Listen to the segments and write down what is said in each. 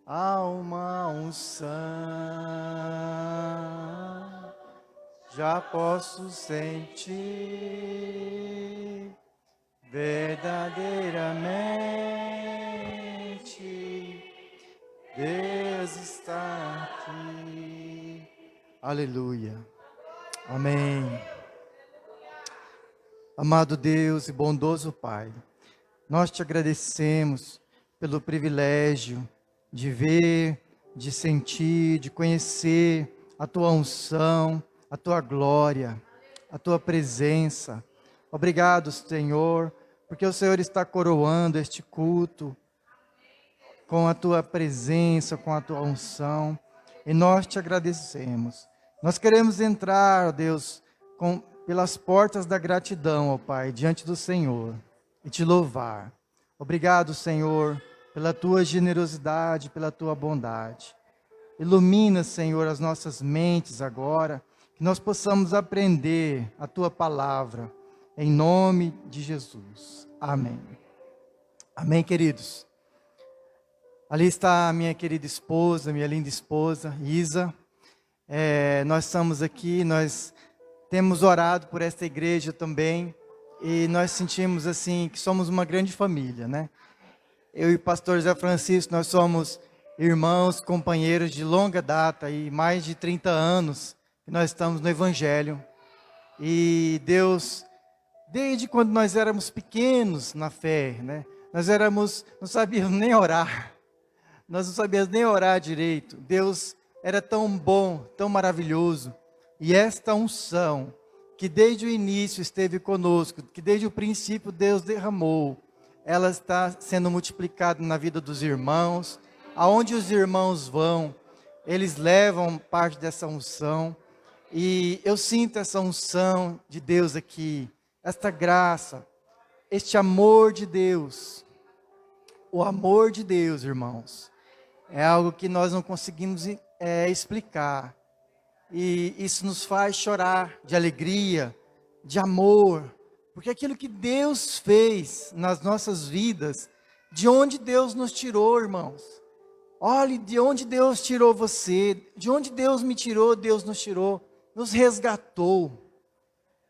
há uma unção, já posso sentir verdadeiramente, Deus está aqui. Aleluia. Amém. Amado Deus e bondoso Pai, nós te agradecemos pelo privilégio de ver, de sentir, de conhecer a tua unção, a tua glória, a tua presença. Obrigado, Senhor, porque o Senhor está coroando este culto com a tua presença, com a tua unção, e nós te agradecemos. Nós queremos entrar, ó Deus, pelas portas da gratidão, ó Pai, diante do Senhor, e te louvar. Obrigado, Senhor, pela tua generosidade, pela tua bondade. Ilumina, Senhor, as nossas mentes agora, que nós possamos aprender a tua palavra, em nome de Jesus. Amém. Amém, queridos. Ali está a minha querida esposa, minha linda esposa, Isa. Nós estamos aqui, nós temos orado por esta igreja também, e nós sentimos assim, que somos uma grande família, né? Eu e o pastor Zé Francisco, nós somos irmãos, companheiros de longa data, e mais de 30 anos que nós estamos no Evangelho. E Deus, desde quando nós éramos pequenos na fé, né? Não sabíamos nem orar. Nós não sabíamos nem orar direito. Deus era tão bom, tão maravilhoso. E esta unção, que desde o início esteve conosco, que desde o princípio Deus derramou, ela está sendo multiplicada na vida dos irmãos. Aonde os irmãos vão, eles levam parte dessa unção. E eu sinto essa unção de Deus aqui, esta graça, este amor de Deus. O amor de Deus, irmãos, é algo que nós não conseguimos explicar. E isso nos faz chorar de alegria, de amor. Porque aquilo que Deus fez nas nossas vidas, de onde Deus nos tirou, irmãos. Olhe de onde Deus tirou você, de onde Deus me tirou, Deus nos tirou, nos resgatou.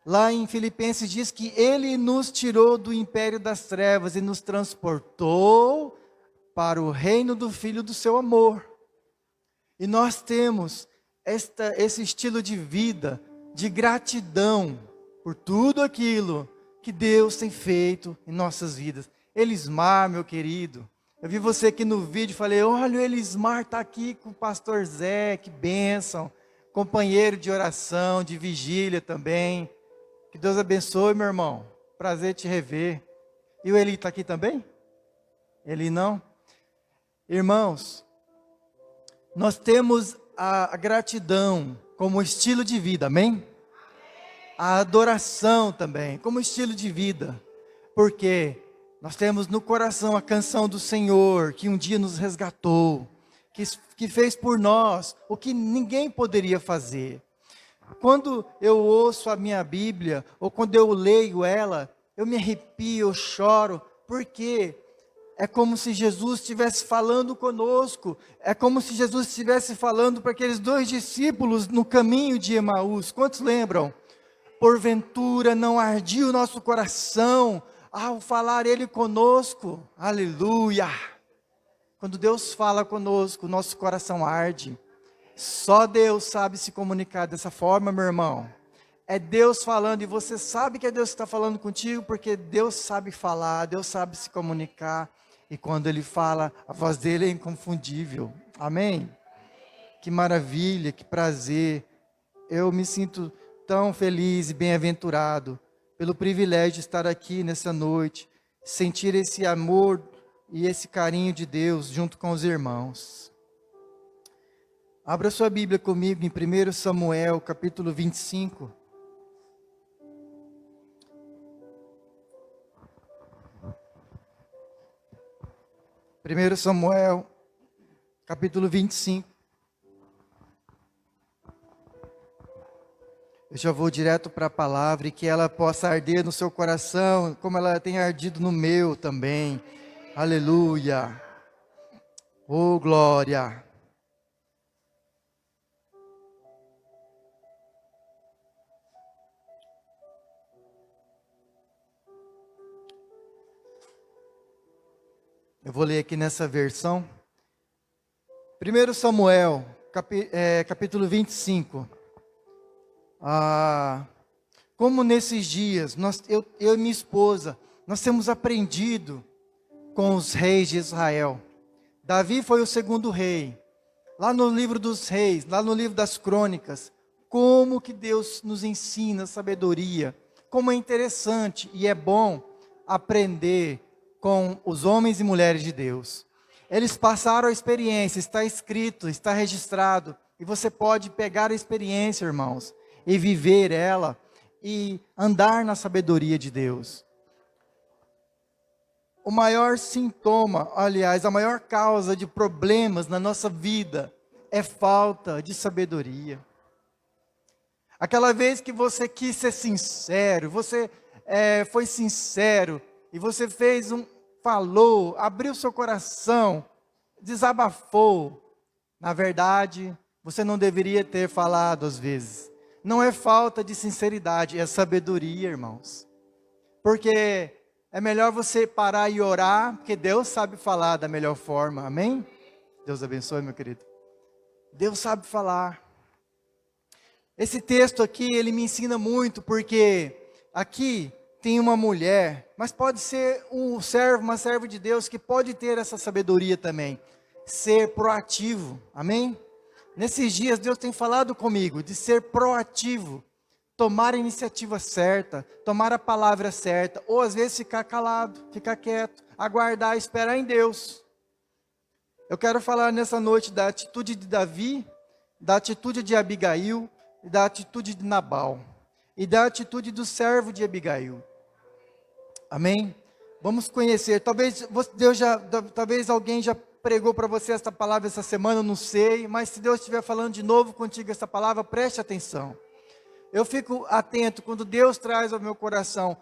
Lá em Filipenses diz que Ele nos tirou do império das trevas e nos transportou para o reino do Filho do seu amor. E nós temos esse estilo de vida, de gratidão por tudo aquilo que Deus tem feito em nossas vidas. Elismar, meu querido, eu vi você aqui no vídeo, falei, olha, o Elismar está aqui com o pastor Zé, que bênção, companheiro de oração, de vigília também. Que Deus abençoe, meu irmão, prazer te rever. E o Eli está aqui também? Eli não? Irmãos, nós temos a gratidão como estilo de vida, amém? A adoração também, como estilo de vida, porque nós temos no coração a canção do Senhor, que um dia nos resgatou, que fez por nós o que ninguém poderia fazer. Quando eu ouço a minha Bíblia, ou quando eu leio ela, eu me arrepio, eu choro, porque é como se Jesus estivesse falando conosco, é como se Jesus estivesse falando para aqueles 2 discípulos no caminho de Emaús. Quantos lembram? Porventura não ardia o nosso coração ao falar Ele conosco? Aleluia! Quando Deus fala conosco, nosso coração arde. Só Deus sabe se comunicar dessa forma, meu irmão. É Deus falando e você sabe que é Deus que está falando contigo, porque Deus sabe falar, Deus sabe se comunicar. E quando Ele fala, a voz dEle é inconfundível. Amém? Que maravilha, que prazer. Eu me sinto tão feliz e bem-aventurado pelo privilégio de estar aqui nessa noite, sentir esse amor e esse carinho de Deus junto com os irmãos. Abra sua Bíblia comigo em 1 Samuel, capítulo 25. Primeiro Samuel, capítulo 25. Eu já vou direto para a palavra e que ela possa arder no seu coração, como ela tem ardido no meu também. Aleluia. Oh, glória. Eu vou ler aqui nessa versão. 1 Samuel, capítulo 25. Como nesses dias, eu e minha esposa, nós temos aprendido com os reis de Israel. Davi foi o segundo rei. Lá no livro dos reis, lá no livro das crônicas, como que Deus nos ensina sabedoria. Como é interessante e é bom aprender com os homens e mulheres de Deus. Eles passaram a experiência, está escrito, está registrado. E você pode pegar a experiência, irmãos, e viver ela e andar na sabedoria de Deus. O maior sintoma, aliás, a maior causa de problemas na nossa vida é falta de sabedoria. Aquela vez que você quis ser sincero, você foi sincero e você falou, abriu seu coração, desabafou. Na verdade, você não deveria ter falado às vezes. Não é falta de sinceridade, é sabedoria, irmãos. Porque é melhor você parar e orar, porque Deus sabe falar da melhor forma, amém? Deus abençoe, meu querido. Deus sabe falar. Esse texto aqui, ele me ensina muito, porque aqui tem uma mulher, mas pode ser uma serva de Deus, que pode ter essa sabedoria também. Ser proativo, amém? Nesses dias, Deus tem falado comigo de ser proativo. Tomar a iniciativa certa, tomar a palavra certa, ou às vezes ficar calado, ficar quieto, aguardar, esperar em Deus. Eu quero falar nessa noite da atitude de Davi, da atitude de Abigail, e da atitude de Nabal, e da atitude do servo de Abigail. Amém? Vamos conhecer, talvez alguém já pregou para você esta palavra essa semana, eu não sei, mas se Deus estiver falando de novo contigo essa palavra, preste atenção. Eu fico atento quando Deus traz ao meu coração.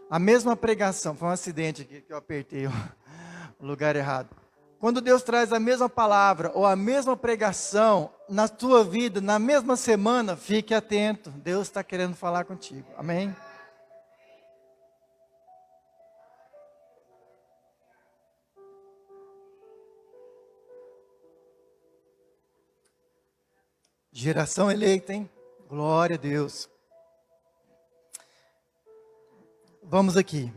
A mesma pregação, foi um acidente aqui que eu apertei o lugar errado. Quando Deus traz a mesma palavra ou a mesma pregação na tua vida, na mesma semana, fique atento. Deus está querendo falar contigo. Amém? Geração eleita, hein? Glória a Deus. Vamos aqui.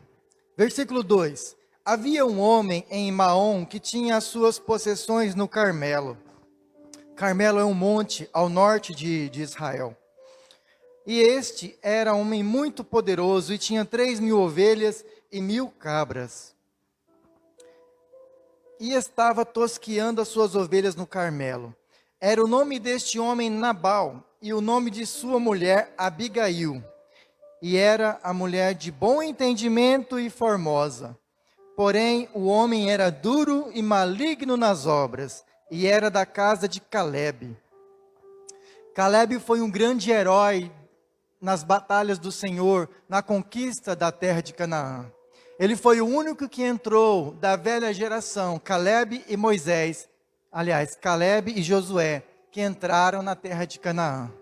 Versículo 2. Havia um homem em Maom que tinha as suas possessões no Carmelo. Carmelo é um monte ao norte de Israel. E este era um homem muito poderoso e tinha 3.000 ovelhas e 1.000 cabras. E estava tosqueando as suas ovelhas no Carmelo. Era o nome deste homem Nabal e o nome de sua mulher Abigail. E era a mulher de bom entendimento e formosa. Porém, o homem era duro e maligno nas obras, e era da casa de Caleb. Caleb foi um grande herói nas batalhas do Senhor, na conquista da terra de Canaã. Ele foi o único que entrou da velha geração, Caleb e Moisés, aliás, Caleb e Josué, que entraram na terra de Canaã.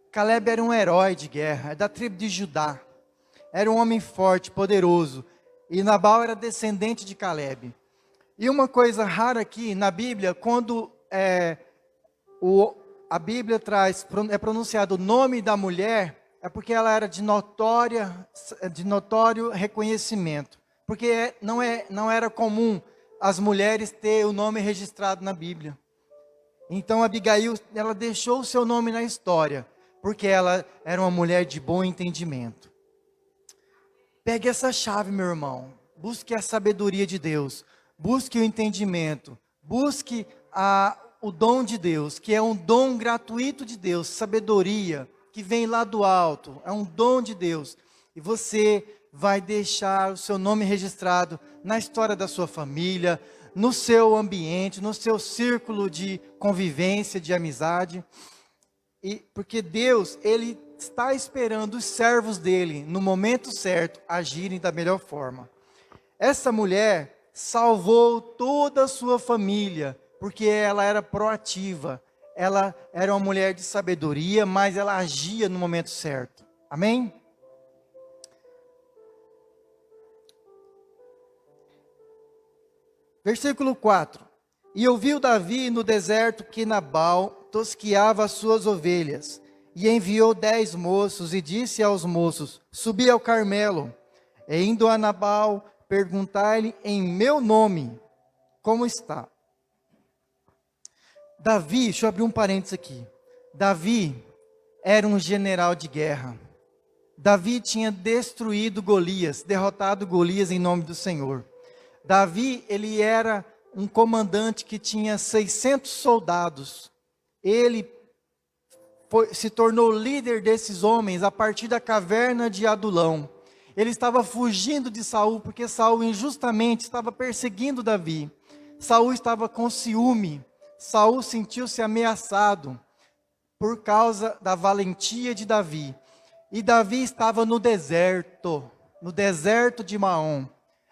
Caleb era um herói de guerra, da tribo de Judá. Era um homem forte, poderoso. E Nabal era descendente de Caleb. E uma coisa rara aqui na Bíblia, quando a Bíblia é pronunciado o nome da mulher, é porque ela era de notório reconhecimento. Porque não era comum as mulheres ter o nome registrado na Bíblia. Então Abigail, ela deixou o seu nome na história, porque ela era uma mulher de bom entendimento. Pegue essa chave, meu irmão. Busque a sabedoria de Deus. Busque o entendimento. Busque o dom de Deus, que é um dom gratuito de Deus. Sabedoria, que vem lá do alto. É um dom de Deus. E você vai deixar o seu nome registrado na história da sua família, no seu ambiente, no seu círculo de convivência, de amizade. Porque Deus, Ele está esperando os servos dele, no momento certo, agirem da melhor forma. Essa mulher salvou toda a sua família, porque ela era proativa. Ela era uma mulher de sabedoria, mas ela agia no momento certo. Amém? Versículo 4. E ouviu Davi no deserto que Nabal tosquiava as suas ovelhas, e enviou 10 moços, e disse aos moços: subi ao Carmelo, e indo a Nabal, perguntai-lhe em meu nome, como está? Davi, deixa eu abrir um parênteses aqui. Davi era um general de guerra. Davi tinha destruído Golias, derrotado Golias em nome do Senhor. Davi, ele era um comandante que tinha 600 soldados. Ele se tornou líder desses homens a partir da caverna de Adulão. Ele estava fugindo de Saul, porque Saul injustamente estava perseguindo Davi. Saul estava com ciúme. Saul sentiu-se ameaçado por causa da valentia de Davi. E Davi estava no deserto de Maom.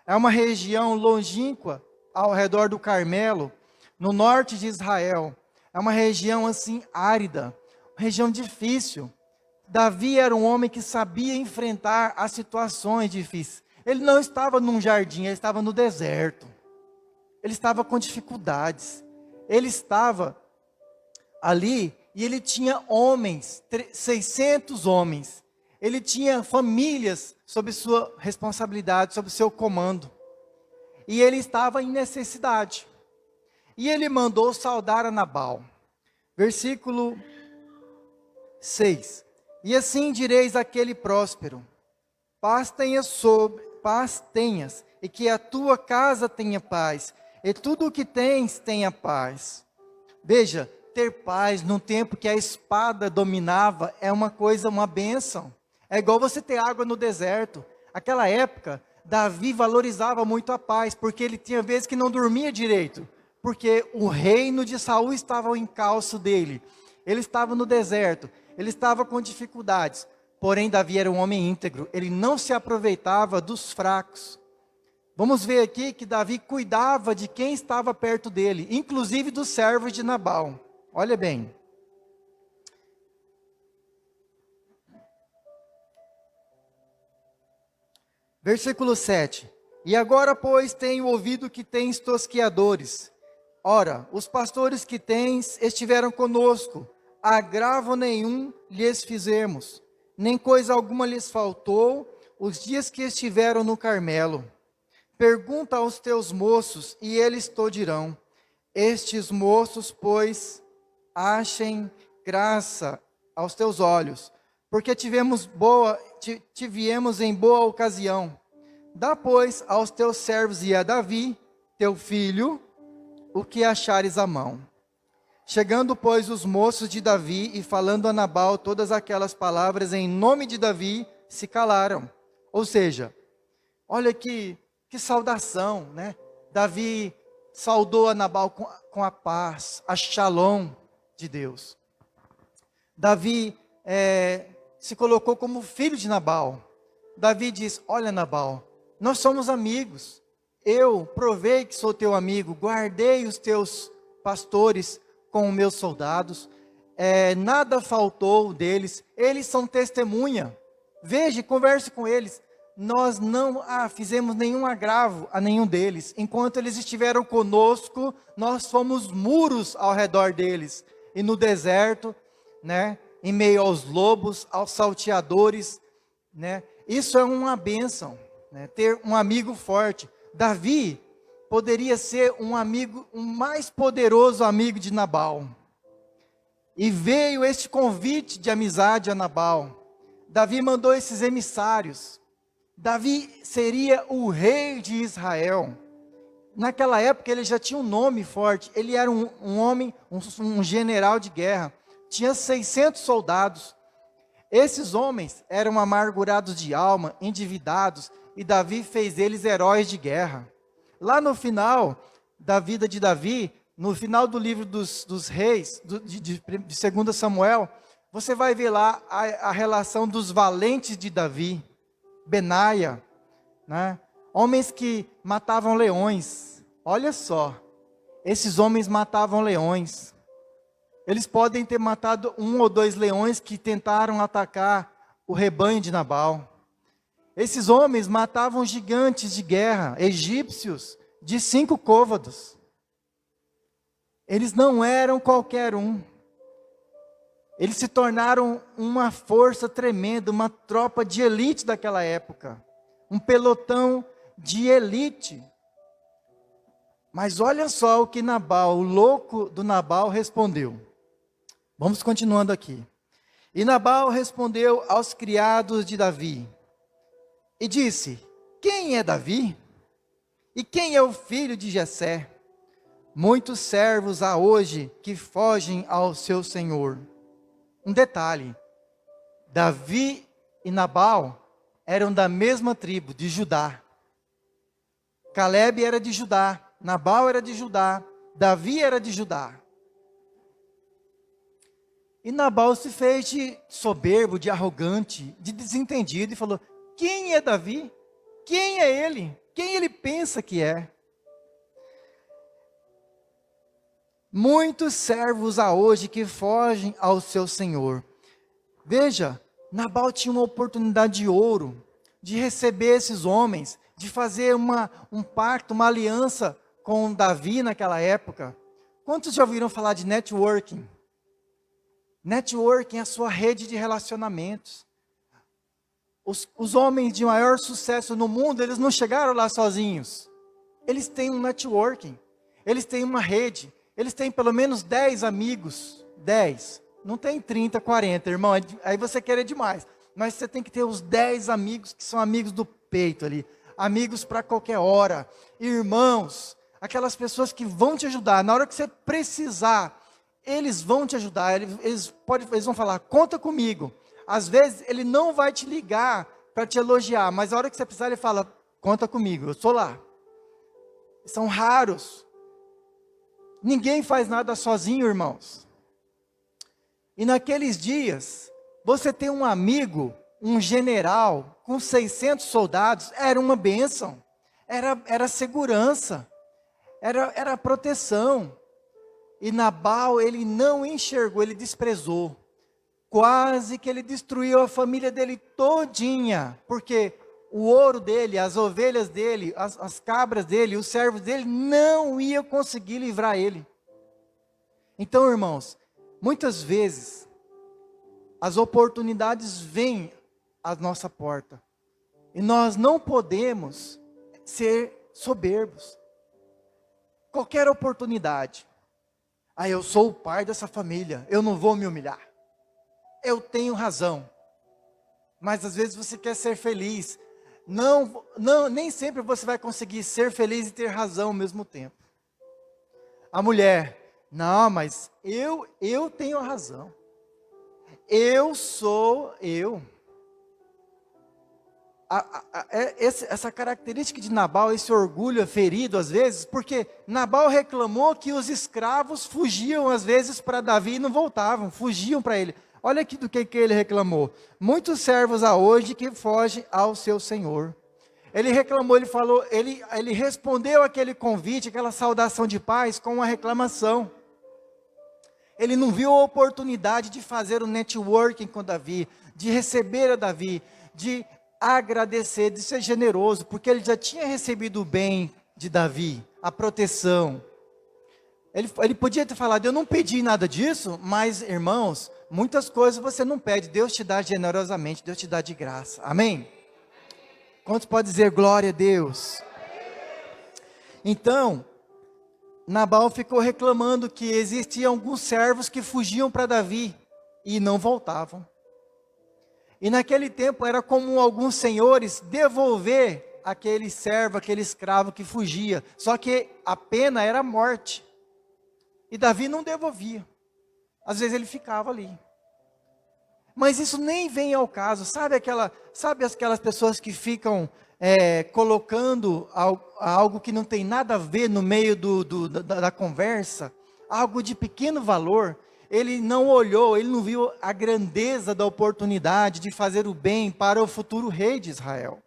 É uma região longínqua ao redor do Carmelo, no norte de Israel. É uma região assim árida, uma região difícil. Davi era um homem que sabia enfrentar as situações difíceis. Ele não estava num jardim, ele estava no deserto. Ele estava com dificuldades. Ele estava ali e ele tinha homens, 600 homens. Ele tinha famílias sob sua responsabilidade, sob seu comando. E ele estava em necessidade. E ele mandou saudar a Nabal. Versículo 6. E assim direis àquele próspero: paz tenhas, e que a tua casa tenha paz, e tudo o que tens tenha paz. Veja, ter paz num tempo que a espada dominava é uma coisa, uma bênção. É igual você ter água no deserto. Aquela época, Davi valorizava muito a paz, porque ele tinha vezes que não dormia direito, porque o reino de Saul estava ao encalço dele. Ele estava no deserto, ele estava com dificuldades. Porém, Davi era um homem íntegro, ele não se aproveitava dos fracos. Vamos ver aqui que Davi cuidava de quem estava perto dele, inclusive dos servos de Nabal. Olha bem. Versículo 7. E agora, pois, tenho ouvido que tens tosquiadores. Ora, os pastores que tens estiveram conosco, agravo nenhum lhes fizemos, nem coisa alguma lhes faltou os dias que estiveram no Carmelo. Pergunta aos teus moços, e eles te dirão. Estes moços, pois, achem graça aos teus olhos, porque te viemos em boa ocasião. Dá, pois, aos teus servos e a Davi, teu filho, o que achares à mão. Chegando, pois, os moços de Davi e falando a Nabal todas aquelas palavras em nome de Davi, se calaram. Ou seja, olha que saudação, né? Davi saudou a Nabal com a paz, a shalom de Deus. Davi se colocou como filho de Nabal. Davi diz: olha, Nabal, nós somos amigos. Eu provei que sou teu amigo, guardei os teus pastores com os meus soldados, nada faltou deles, eles são testemunha. Veja, converse com eles. Nós não fizemos nenhum agravo a nenhum deles. Enquanto eles estiveram conosco, nós fomos muros ao redor deles. E no deserto, né, em meio aos lobos, aos salteadores, né, isso é uma bênção, né, ter um amigo forte. Davi poderia ser um mais poderoso amigo de Nabal. E veio este convite de amizade a Nabal. Davi mandou esses emissários. Davi seria o rei de Israel. Naquela época ele já tinha um nome forte. Ele era um homem, um general de guerra. Tinha 600 soldados. Esses homens eram amargurados de alma, endividados, e Davi fez eles heróis de guerra. Lá no final da vida de Davi, no final do livro dos reis, de 2 Samuel, você vai ver lá a relação dos valentes de Davi, Benaia, né? Homens que matavam leões. Olha só, esses homens matavam leões. Eles podem ter matado 1 ou 2 leões que tentaram atacar o rebanho de Nabal. Esses homens matavam gigantes de guerra, egípcios, de 5 côvados. Eles não eram qualquer um. Eles se tornaram uma força tremenda, uma tropa de elite daquela época. Um pelotão de elite. Mas olha só o que Nabal, o louco do Nabal, respondeu. Vamos continuando aqui. E Nabal respondeu aos criados de Davi e disse: quem é Davi? E quem é o filho de Jessé? Muitos servos há hoje que fogem ao seu senhor. Um detalhe: Davi e Nabal eram da mesma tribo, de Judá. Calebe era de Judá, Nabal era de Judá, Davi era de Judá. E Nabal se fez de soberbo, de arrogante, de desentendido e falou: quem é Davi? Quem é ele? Quem ele pensa que é? Muitos servos há hoje que fogem ao seu senhor. Veja, Nabal tinha uma oportunidade de ouro, de receber esses homens, de fazer um pacto, uma aliança com Davi naquela época. Quantos já ouviram falar de networking? Networking é a sua rede de relacionamentos. Os homens de maior sucesso no mundo, eles não chegaram lá sozinhos. Eles têm um networking, eles têm uma rede, eles têm pelo menos 10 amigos, 10. Não tem 30, 40, irmão, aí você quer demais. Mas você tem que ter os 10 amigos que são amigos do peito ali. Amigos para qualquer hora. Irmãos, aquelas pessoas que vão te ajudar. Na hora que você precisar, eles vão te ajudar. Eles vão falar, conta comigo. Às vezes, ele não vai te ligar para te elogiar. Mas na hora que você precisar, ele fala, conta comigo, eu estou lá. São raros. Ninguém faz nada sozinho, irmãos. E naqueles dias, você ter um amigo, um general, com 600 soldados, era uma bênção. Era segurança. Era proteção. E Nabal, ele não enxergou, ele desprezou. Quase que ele destruiu a família dele todinha. Porque o ouro dele, as ovelhas dele, as cabras dele, os servos dele, não ia conseguir livrar ele. Então, irmãos, muitas vezes, as oportunidades vêm à nossa porta. E nós não podemos ser soberbos. Qualquer oportunidade. Eu sou o pai dessa família, eu não vou me humilhar. Eu tenho razão. Mas às vezes você quer ser feliz. Não, nem sempre você vai conseguir ser feliz e ter razão ao mesmo tempo. A mulher, não, mas eu tenho a razão. Eu sou eu. Essa característica de Nabal, esse orgulho é ferido às vezes, porque Nabal reclamou que os escravos fugiam às vezes para Davi e não voltavam, fugiam para ele. Olha aqui do que ele reclamou. Muitos servos há hoje que fogem ao seu senhor. Ele reclamou, ele falou, ele respondeu aquele convite, aquela saudação de paz com uma reclamação. Ele não viu a oportunidade de fazer o networking com Davi, de receber a Davi, de agradecer, de ser generoso, porque ele já tinha recebido o bem de Davi, a proteção. Ele podia ter falado, eu não pedi nada disso, mas irmãos, muitas coisas você não pede, Deus te dá generosamente, Deus te dá de graça, amém? Quantos podem dizer glória a Deus? Então, Nabal ficou reclamando que existiam alguns servos que fugiam para Davi e não voltavam. E naquele tempo era comum alguns senhores devolver aquele servo, aquele escravo que fugia. Só que a pena era a morte. E Davi não devolvia. Às vezes ele ficava ali. Mas isso nem vem ao caso. Sabe aquelas pessoas que ficam colocando algo que não tem nada a ver no meio da conversa? Algo de pequeno valor. ele não olhou, ele não viu a grandeza da oportunidade de fazer o bem para o futuro rei de Israel.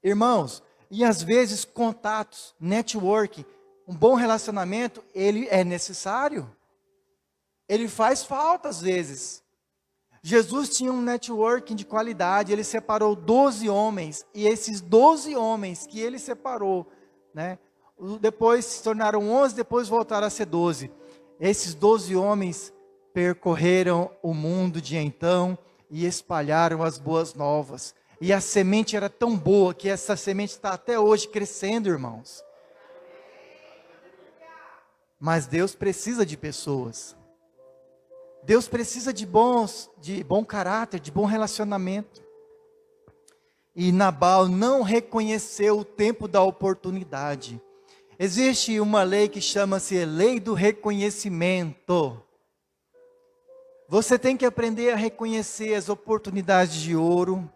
Irmãos, e às vezes contatos, network, um bom relacionamento, ele é necessário. Ele faz falta às vezes. Jesus tinha um networking de qualidade, ele separou 12 homens, e esses 12 homens que ele separou, né, depois se tornaram 11, depois voltaram a ser 12. Esses 12 homens percorreram o mundo de então e espalharam as boas novas. E a semente era tão boa que essa semente está até hoje crescendo, irmãos. Mas Deus precisa de pessoas. Deus precisa de bom caráter, de bom relacionamento. E Nabal não reconheceu o tempo da oportunidade. Existe uma lei que chama-se lei do reconhecimento. Você tem que aprender a reconhecer as oportunidades de ouro,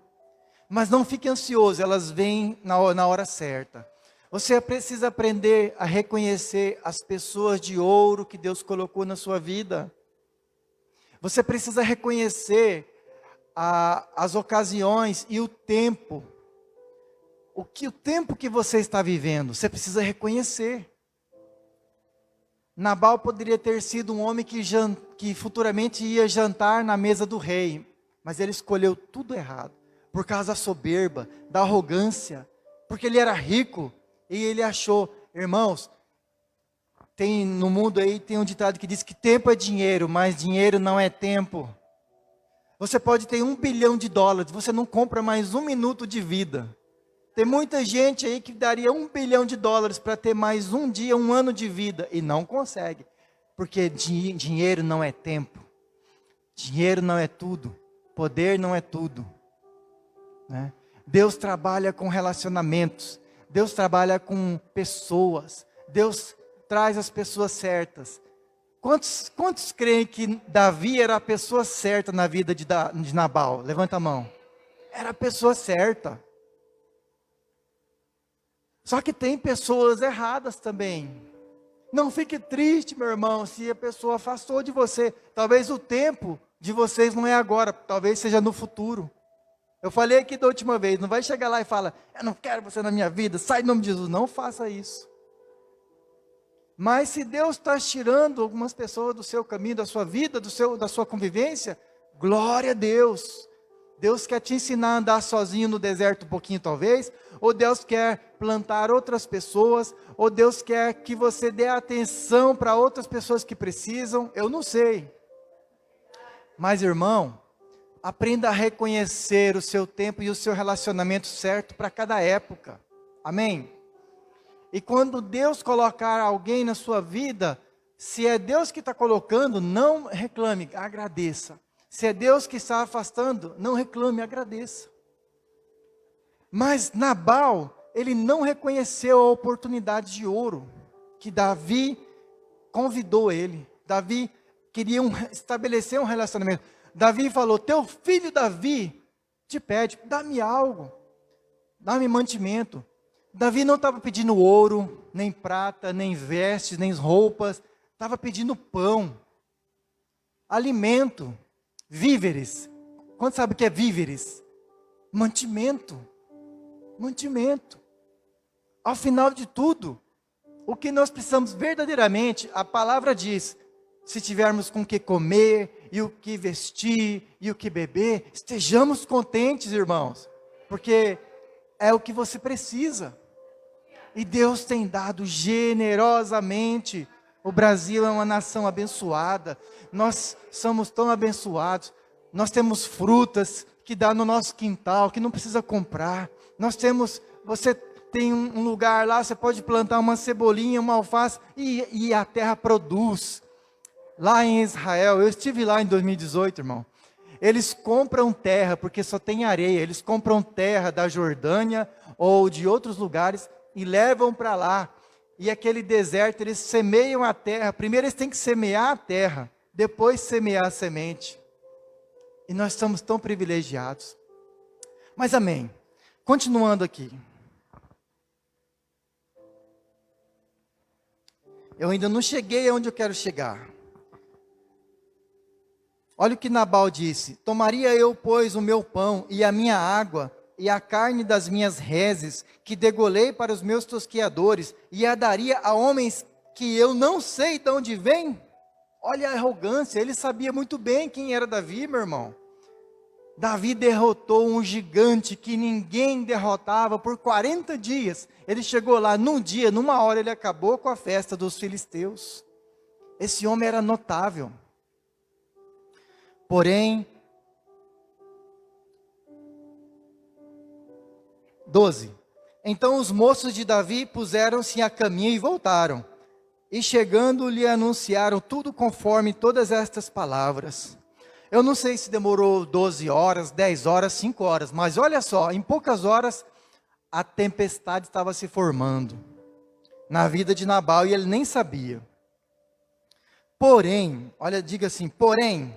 mas não fique ansioso, elas vêm na hora certa. Você precisa aprender a reconhecer as pessoas de ouro que Deus colocou na sua vida. Você precisa reconhecer as ocasiões e o tempo. O tempo que você está vivendo, você precisa reconhecer. Nabal poderia ter sido um homem que futuramente ia jantar na mesa do rei, mas ele escolheu tudo errado, por causa da soberba, da arrogância, porque ele era rico, e ele achou, irmãos, no mundo aí tem um ditado que diz que tempo é dinheiro, mas dinheiro não é tempo. Você pode ter $1 bilhão, você não compra mais 1 minuto de vida. Tem muita gente aí que daria $1 bilhão para ter mais um dia, 1 ano de vida, e não consegue, porque dinheiro não é tempo, dinheiro não é tudo, poder não é tudo, né? Deus trabalha com relacionamentos, Deus trabalha com pessoas, Deus traz as pessoas certas. Quantos creem que Davi era a pessoa certa na vida de Nabal? Levanta a mão. Era a pessoa certa. Só que tem pessoas erradas também. Não fique triste, meu irmão, se a pessoa afastou de você. Talvez o tempo de vocês não é agora, talvez seja no futuro. Eu falei aqui da última vez, não vai chegar lá e falar, eu não quero você na minha vida, sai em nome de Jesus. Não faça isso. Mas se Deus está tirando algumas pessoas do seu caminho, da sua vida, da sua convivência, glória a Deus. Deus quer te ensinar a andar sozinho no deserto um pouquinho talvez, ou Deus quer plantar outras pessoas, ou Deus quer que você dê atenção para outras pessoas que precisam, eu não sei. Mas irmão, aprenda a reconhecer o seu tempo e o seu relacionamento certo para cada época. Amém? E quando Deus colocar alguém na sua vida, se é Deus que está colocando, não reclame, agradeça. Se é Deus que está afastando, não reclame, agradeça. Mas Nabal, ele não reconheceu a oportunidade de ouro que Davi convidou ele. Davi queria estabelecer um relacionamento. Davi falou, teu filho Davi te pede, dá-me algo, dá-me mantimento. Davi não estava pedindo ouro, nem prata, nem vestes, nem roupas, estava pedindo pão, alimento, víveres. Quanto sabe o que é víveres? Mantimento. Ao final de tudo, o que nós precisamos verdadeiramente, a palavra diz, se tivermos com o que comer, e o que vestir, e o que beber, estejamos contentes, irmãos, porque é o que você precisa. E Deus tem dado generosamente. O Brasil é uma nação abençoada. Nós somos tão abençoados. Nós temos frutas que dá no nosso quintal, que não precisa comprar. Você tem um lugar lá, você pode plantar uma cebolinha, uma alface, e a terra produz. Lá em Israel, eu estive lá em 2018, irmão. Eles compram terra, porque só tem areia. Eles compram terra da Jordânia ou de outros lugares e levam para lá. E aquele deserto, eles semeiam a terra. Primeiro eles têm que semear a terra, depois semear a semente. E nós estamos tão privilegiados. Mas amém. Continuando aqui. Eu ainda não cheguei aonde eu quero chegar. Olha o que Nabal disse: tomaria eu, pois, o meu pão e a minha água e a carne das minhas reses, que degolei para os meus tosquiadores, e a daria a homens que eu não sei de onde vêm? Olha a arrogância, ele sabia muito bem quem era Davi, meu irmão. Davi derrotou um gigante que ninguém derrotava por 40 dias. Ele chegou lá num dia, numa hora, ele acabou com a festa dos filisteus. Esse homem era notável. Porém, 12. Então os moços de Davi puseram-se a caminho e voltaram. E chegando lhe anunciaram tudo conforme todas estas palavras. Eu não sei se demorou 12 horas, 10 horas, 5 horas, mas olha só, em poucas horas a tempestade estava se formando na vida de Nabal e ele nem sabia. Porém, olha, diga assim, porém,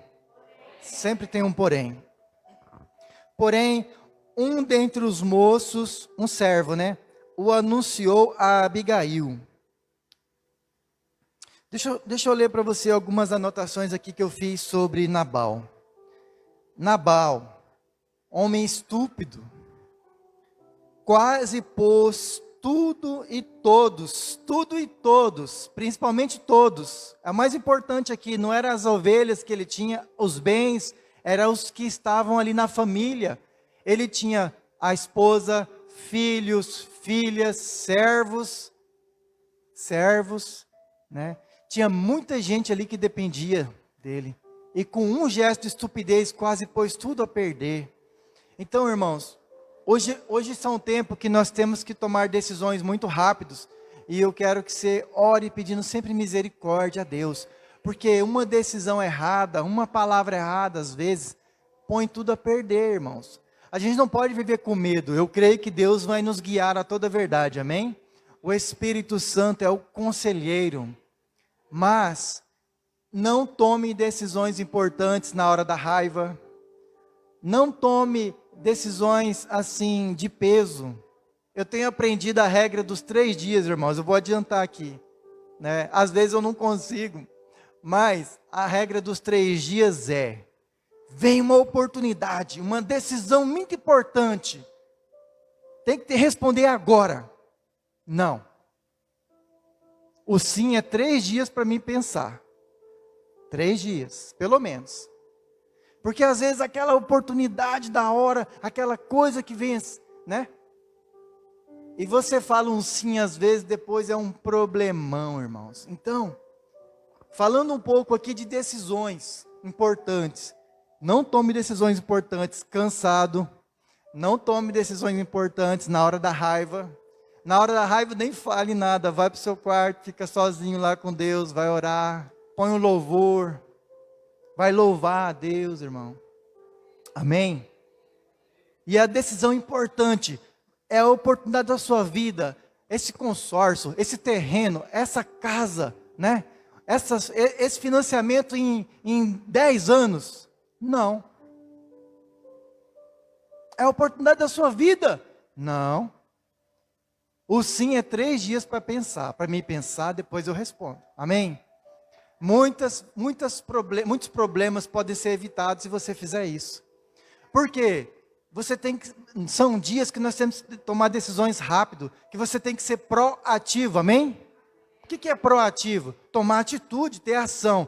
sempre tem um porém. Porém, um dentre os moços, um servo, né, o anunciou a Abigail. Deixa eu ler para você algumas anotações aqui que eu fiz sobre Nabal. Nabal, homem estúpido, quase pôs tudo e todos, principalmente todos. A mais importante aqui não eram as ovelhas que ele tinha, os bens, eram os que estavam ali na família. Ele tinha a esposa, filhos, filhas, servos, né? Tinha muita gente ali que dependia dele. E com um gesto de estupidez quase pôs tudo a perder. Então, irmãos, hoje são um tempo que nós temos que tomar decisões muito rápidos. E eu quero que você ore pedindo sempre misericórdia a Deus. Porque uma decisão errada, uma palavra errada, às vezes, põe tudo a perder, irmãos. A gente não pode viver com medo. Eu creio que Deus vai nos guiar a toda a verdade, amém? O Espírito Santo é o conselheiro. Mas não tome decisões importantes na hora da raiva. Não tome decisões assim de peso. Eu tenho aprendido a regra dos 3 dias, irmãos. Eu vou adiantar aqui, né? Às vezes eu não consigo, mas a regra dos 3 dias é: vem uma oportunidade, uma decisão muito importante. Tem que responder agora. Não. O sim é 3 dias para mim pensar. 3 dias, pelo menos. Porque às vezes aquela oportunidade da hora, aquela coisa que vem, né? E você fala um sim, às vezes, depois é um problemão, irmãos. Então, falando um pouco aqui de decisões importantes. Não tome decisões importantes cansado. Não tome decisões importantes na hora da raiva. Na hora da raiva nem fale nada, vai para o seu quarto, fica sozinho lá com Deus, vai orar, põe um louvor, vai louvar a Deus, irmão. Amém? E a decisão importante é a oportunidade da sua vida, esse consórcio, esse terreno, essa casa, né? Esse financiamento em 10 anos. Não. É a oportunidade da sua vida. Não. O sim é 3 dias para pensar, para mim pensar, depois eu respondo. Amém? Muitos problemas podem ser evitados se você fizer isso. Por quê? São dias que nós temos que tomar decisões rápido, que você tem que ser proativo, amém? O que é proativo? Tomar atitude, ter ação.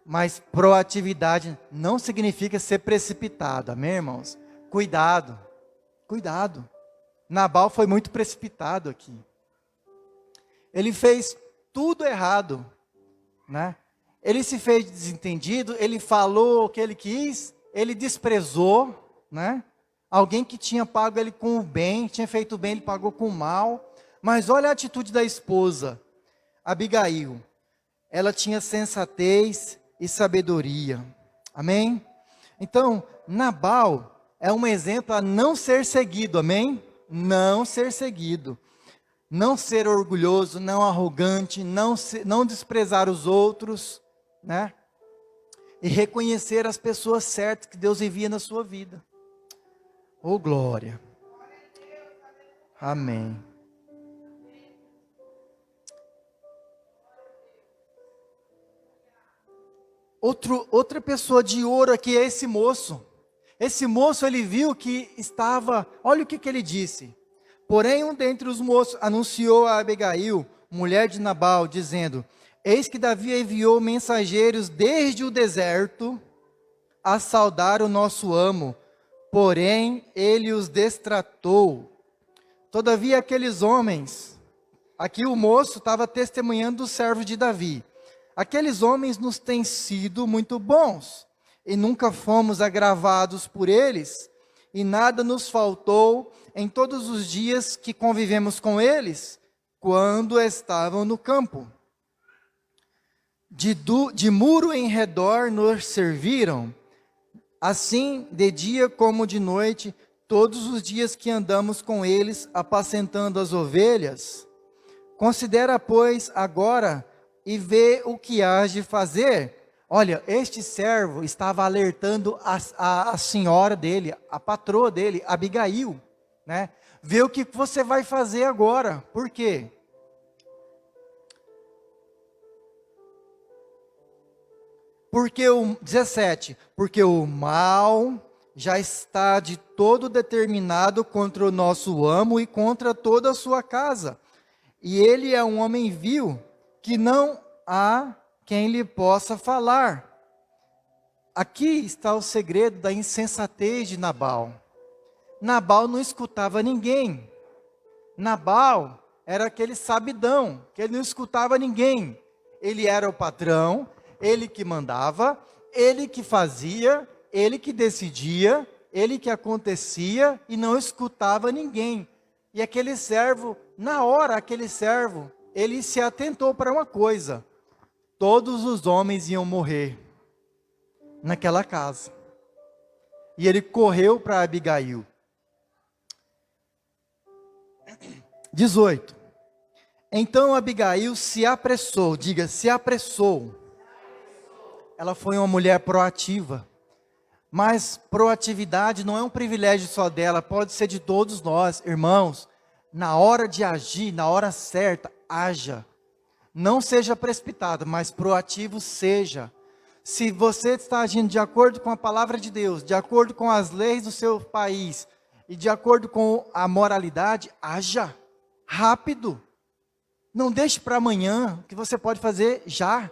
Mas proatividade não significa ser precipitado, amém, irmãos? Cuidado. Nabal foi muito precipitado aqui. Ele fez tudo errado, né? Ele se fez desentendido, ele falou o que ele quis, ele desprezou, né? Alguém que tinha pago ele com o bem, tinha feito o bem, ele pagou com o mal. Mas olha a atitude da esposa, Abigail. Ela tinha sensatez e sabedoria. Amém? Então, Nabal é um exemplo a não ser seguido, amém? Não ser seguido. Não ser orgulhoso, não arrogante, não desprezar os outros, né? E reconhecer as pessoas certas que Deus envia na sua vida. Oh, glória. Amém. Outra pessoa de ouro aqui é esse moço. Esse moço, ele viu que estava, olha o que ele disse. Porém, um dentre os moços anunciou a Abigail, mulher de Nabal, dizendo: eis que Davi enviou mensageiros desde o deserto a saudar o nosso amo, porém ele os destratou. Todavia aqueles homens, aqui o moço estava testemunhando do servo de Davi. Aqueles homens nos têm sido muito bons, e nunca fomos agravados por eles, e nada nos faltou em todos os dias que convivemos com eles, quando estavam no campo. De muro em redor nos serviram, assim de dia como de noite, todos os dias que andamos com eles, apacentando as ovelhas. Considera, pois, agora e vê o que hás de fazer. Olha, este servo estava alertando a senhora dele, a patroa dele, Abigail, né? Vê o que você vai fazer agora. Por quê? Porque 17, porque o mal já está de todo determinado contra o nosso amo e contra toda a sua casa. E ele é um homem vil, que não há quem lhe possa falar. Aqui está o segredo da insensatez de Nabal. Nabal não escutava ninguém. Nabal era aquele sabidão, que ele não escutava ninguém. Ele era o patrão, ele que mandava, ele que fazia, ele que decidia, ele que acontecia e não escutava ninguém. E aquele servo, na hora, ele se atentou para uma coisa: todos os homens iam morrer naquela casa. E ele correu para Abigail. 18. Então Abigail se apressou, diga, se apressou. Ela foi uma mulher proativa. Mas proatividade não é um privilégio só dela, pode ser de todos nós, irmãos. Na hora de agir, na hora certa, haja. Não seja precipitado, mas proativo seja. Se você está agindo de acordo com a palavra de Deus, de acordo com as leis do seu país e de acordo com a moralidade, haja rápido. Não deixe para amanhã, o que você pode fazer já.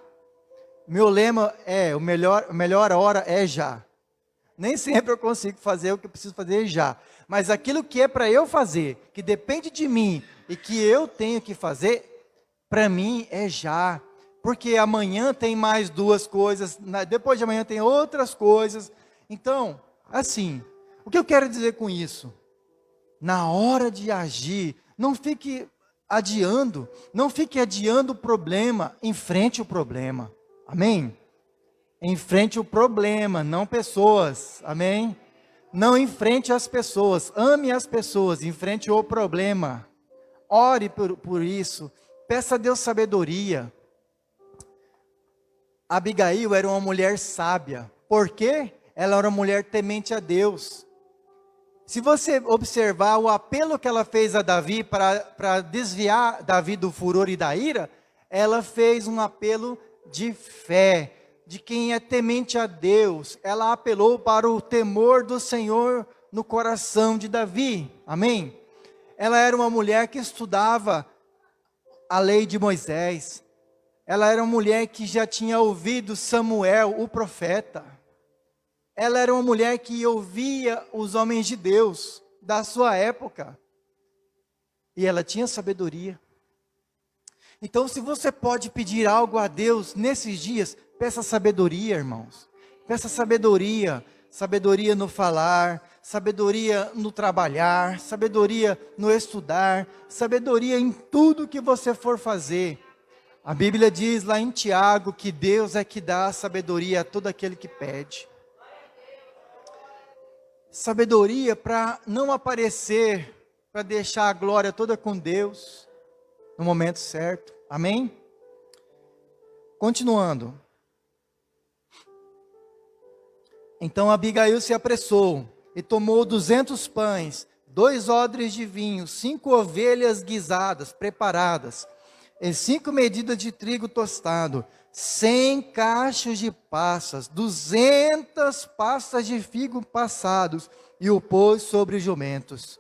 Meu lema é, a melhor hora é já. Nem sempre eu consigo fazer o que eu preciso fazer já. Mas aquilo que é para eu fazer, que depende de mim e que eu tenho que fazer, para mim é já. Porque amanhã tem mais duas coisas, depois de amanhã tem outras coisas. Então, assim, o que eu quero dizer com isso? Na hora de agir, não fique adiando o problema, enfrente o problema. Amém? Enfrente o problema, não pessoas. Amém? Não enfrente as pessoas, ame as pessoas, enfrente o problema. Ore por isso, peça a Deus sabedoria. Abigail era uma mulher sábia. Por quê? Ela era uma mulher temente a Deus. Se você observar o apelo que ela fez a Davi para desviar Davi do furor e da ira, ela fez um apelo de fé, de quem é temente a Deus. Ela apelou para o temor do Senhor no coração de Davi. Amém? Ela era uma mulher que estudava a lei de Moisés. Ela era uma mulher que já tinha ouvido Samuel, o profeta. Ela era uma mulher que ouvia os homens de Deus da sua época. E ela tinha sabedoria. Então, se você pode pedir algo a Deus nesses dias, peça sabedoria, irmãos. Peça sabedoria. Sabedoria no falar, sabedoria no trabalhar, sabedoria no estudar, sabedoria em tudo que você for fazer. A Bíblia diz lá em Tiago que Deus é que dá sabedoria a todo aquele que pede. Sabedoria para não aparecer, para deixar a glória toda com Deus, no momento certo. Amém? Continuando. Então Abigail se apressou e tomou 200 pães, 2 odres de vinho, 5 ovelhas guisadas, preparadas. e 5 medidas de trigo tostado, 100 cachos de passas, 200 passas de figo passados, e o pôs sobre jumentos.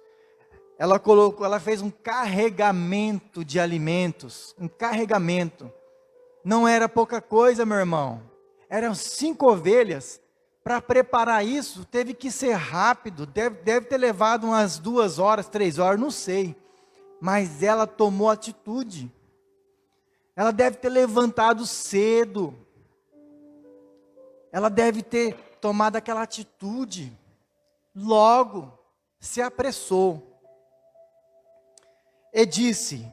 Ela fez um carregamento de alimentos, um carregamento. Não era pouca coisa, meu irmão. Eram 5 ovelhas. Para preparar isso, teve que ser rápido. Deve ter levado umas 2 horas, 3 horas, não sei. Mas ela tomou atitude. Ela deve ter levantado cedo. Ela deve ter tomado aquela atitude. Logo, se apressou. E disse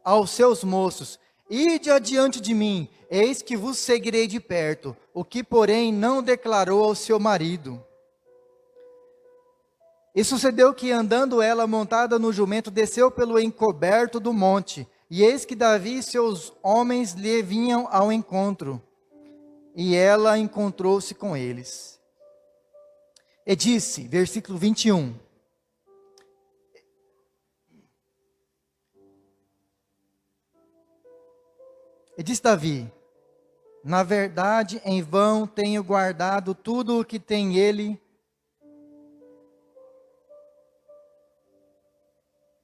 aos seus moços: ide adiante de mim, eis que vos seguirei de perto. O que, porém, não declarou ao seu marido. E sucedeu que, andando ela montada no jumento, desceu pelo encoberto do monte. E eis que Davi e seus homens lhe vinham ao encontro. E ela encontrou-se com eles. E disse, versículo 21. E disse Davi: na verdade, em vão tenho guardado tudo o que tem ele.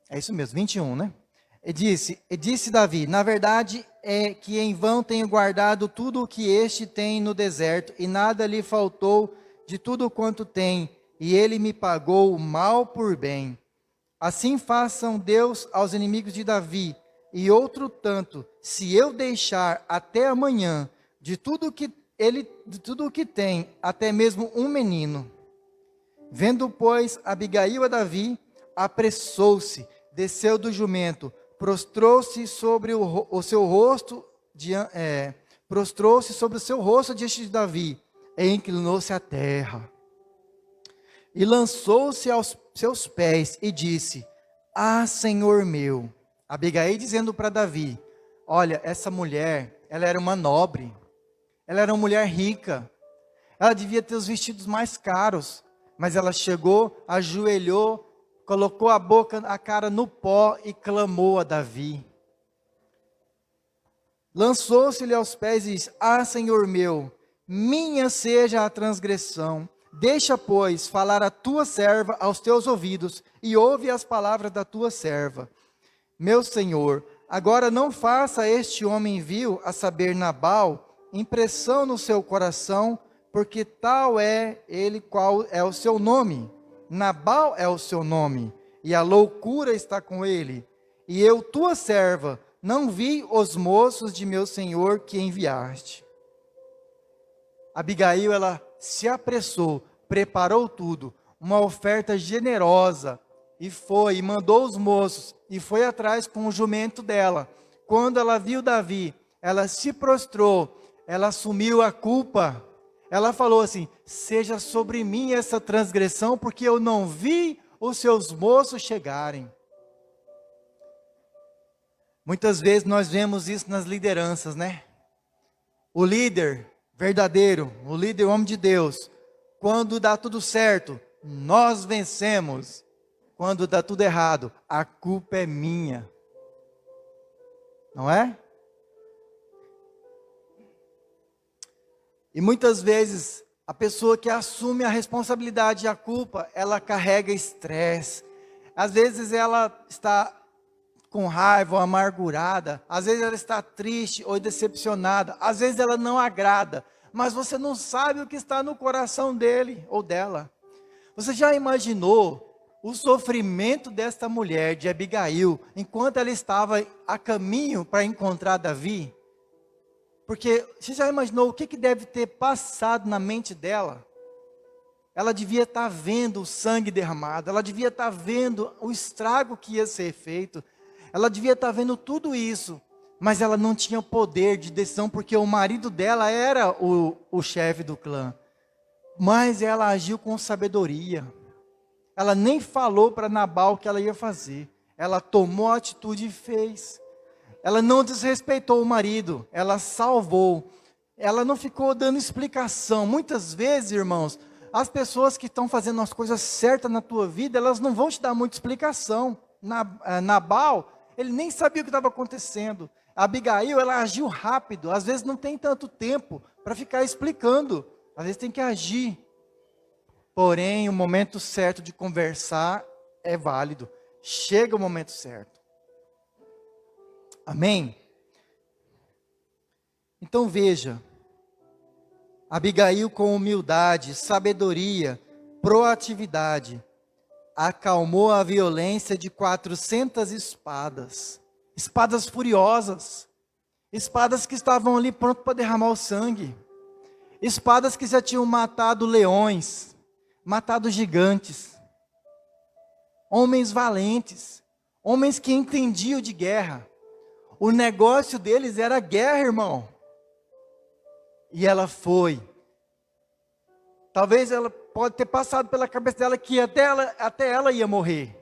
É isso mesmo, 21, né? E disse Davi: na verdade é que em vão tenho guardado tudo o que este tem no deserto, e nada lhe faltou de tudo quanto tem, e ele me pagou o mal por bem. Assim façam Deus aos inimigos de Davi, e outro tanto, se eu deixar até amanhã, de tudo o que tem, até mesmo um menino. Vendo, pois, Abigail a Davi, apressou-se, desceu do jumento, prostrou-se sobre o seu rosto, diante de Davi, e inclinou-se à terra. E lançou-se aos seus pés e disse: ah, Senhor meu. Abigail dizendo para Davi: olha, essa mulher, ela era uma nobre, ela era uma mulher rica, ela devia ter os vestidos mais caros, mas ela chegou, ajoelhou, colocou a cara no pó e clamou a Davi. Lançou-se-lhe aos pés e disse: ah, Senhor meu, minha seja a transgressão, deixa, pois, falar a tua serva aos teus ouvidos, e ouve as palavras da tua serva. Meu senhor, agora não faça este homem vil, a saber, Nabal, impressão no seu coração, porque tal é ele qual é o seu nome. Nabal é o seu nome, e a loucura está com ele. E eu, tua serva, não vi os moços de meu senhor que enviaste. Abigail, ela se apressou, preparou tudo, uma oferta generosa, e foi, e mandou os moços, e foi atrás com o jumento dela. Quando ela viu Davi, ela se prostrou, ela assumiu a culpa. Ela falou assim: seja sobre mim essa transgressão, porque eu não vi os seus moços chegarem. Muitas vezes nós vemos isso nas lideranças, né? O líder verdadeiro, o líder homem de Deus, quando dá tudo certo, nós vencemos. Quando dá tudo errado, a culpa é minha. Não é? E muitas vezes, a pessoa que assume a responsabilidade e a culpa, ela carrega estresse. Às vezes ela está com raiva ou amargurada. Às vezes ela está triste ou decepcionada. Às vezes ela não agrada. Mas você não sabe o que está no coração dele ou dela. Você já imaginou o sofrimento desta mulher, de Abigail, enquanto ela estava a caminho para encontrar Davi? Porque você já imaginou o que deve ter passado na mente dela? Ela devia estar vendo o sangue derramado, ela devia estar vendo o estrago que ia ser feito, ela devia estar vendo tudo isso, mas ela não tinha poder de decisão, porque o marido dela era o chefe do clã. Mas ela agiu com sabedoria. Ela nem falou para Nabal o que ela ia fazer. Ela tomou a atitude e fez. Ela não desrespeitou o marido, ela salvou. Ela não ficou dando explicação. Muitas vezes, irmãos, as pessoas que estão fazendo as coisas certas na tua vida, elas não vão te dar muita explicação. Nabal, ele nem sabia o que estava acontecendo. A Abigail, ela agiu rápido, às vezes não tem tanto tempo para ficar explicando, às vezes tem que agir. Porém, o momento certo de conversar é válido. Chega o momento certo. Amém? Então veja, Abigail com humildade, sabedoria, proatividade, acalmou a violência de 400 espadas. Espadas furiosas. Espadas que estavam ali prontas para derramar o sangue. Espadas que já tinham matado leões, matado gigantes. Homens valentes. Homens que entendiam de guerra. O negócio deles era guerra, irmão. E ela foi. Talvez ela pode ter passado pela cabeça dela que até ela ia morrer.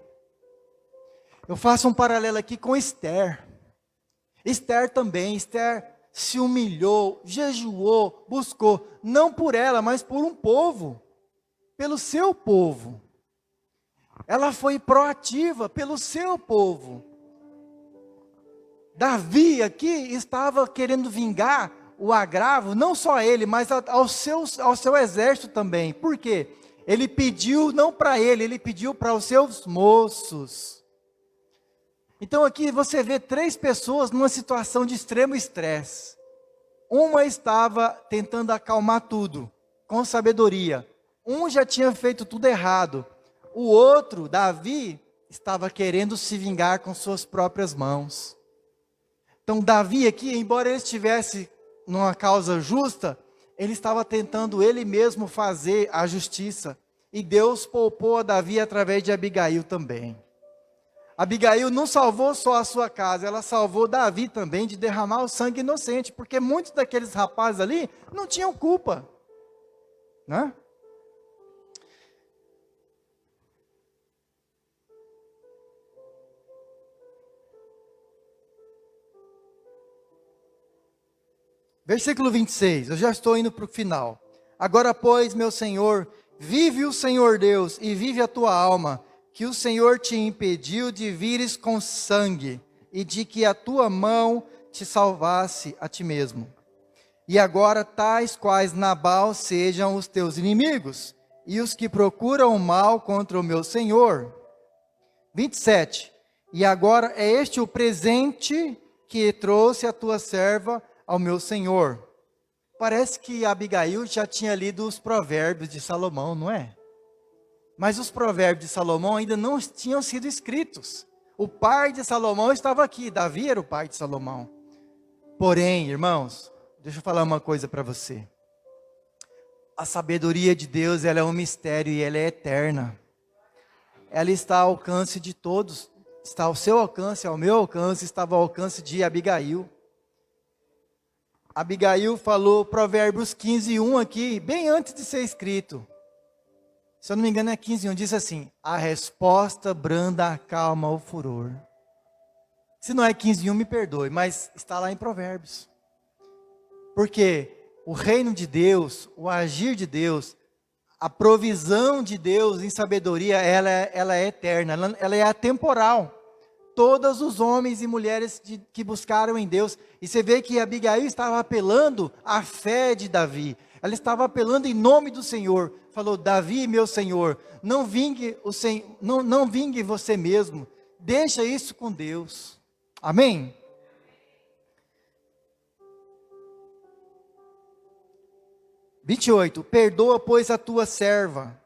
Eu faço um paralelo aqui com Esther. Esther também, Esther se humilhou, jejuou, buscou, não por ela, mas por um povo, pelo seu povo. Ela foi proativa pelo seu povo. Davi aqui estava querendo vingar o agravo, não só ele, mas ao seu exército também. Por quê? Ele pediu, não para ele pediu para os seus moços. Então aqui você vê 3 pessoas numa situação de extremo estresse. Uma estava tentando acalmar tudo, com sabedoria. Um já tinha feito tudo errado. O outro, Davi, estava querendo se vingar com suas próprias mãos. Então Davi aqui, embora ele estivesse numa causa justa, ele estava tentando ele mesmo fazer a justiça. E Deus poupou a Davi através de Abigail também. Abigail não salvou só a sua casa, ela salvou Davi também de derramar o sangue inocente, porque muitos daqueles rapazes ali não tinham culpa, né? Versículo 26, eu já estou indo para o final. Agora, pois, meu Senhor, vive o Senhor Deus e vive a tua alma, que o Senhor te impediu de vires com sangue, e de que a tua mão te salvasse a ti mesmo. E agora tais quais Nabal sejam os teus inimigos, e os que procuram o mal contra o meu Senhor. 27, e agora é este o presente que trouxe a tua serva ao meu Senhor. Parece que Abigail já tinha lido os provérbios de Salomão, não é? Mas os provérbios de Salomão ainda não tinham sido escritos. O pai de Salomão estava aqui, Davi era o pai de Salomão. Porém, irmãos, deixa eu falar uma coisa para você. A sabedoria de Deus, ela é um mistério e ela é eterna. Ela está ao alcance de todos. Está ao seu alcance, ao meu alcance, estava ao alcance de Abigail. Abigail falou Provérbios 15:1 aqui, bem antes de ser escrito. Se eu não me engano é 15:1, diz assim: a resposta branda acalma o furor. Se não é 15:1, me perdoe, mas está lá em Provérbios. Porque o reino de Deus, o agir de Deus, a provisão de Deus em sabedoria, ela é eterna, ela é atemporal. Todos os homens e mulheres que buscaram em Deus, e você vê que Abigail estava apelando à fé de Davi, ela estava apelando em nome do Senhor, falou: Davi, meu Senhor, não vingue você mesmo, deixa isso com Deus, amém? – 28, perdoa, pois, a tua serva.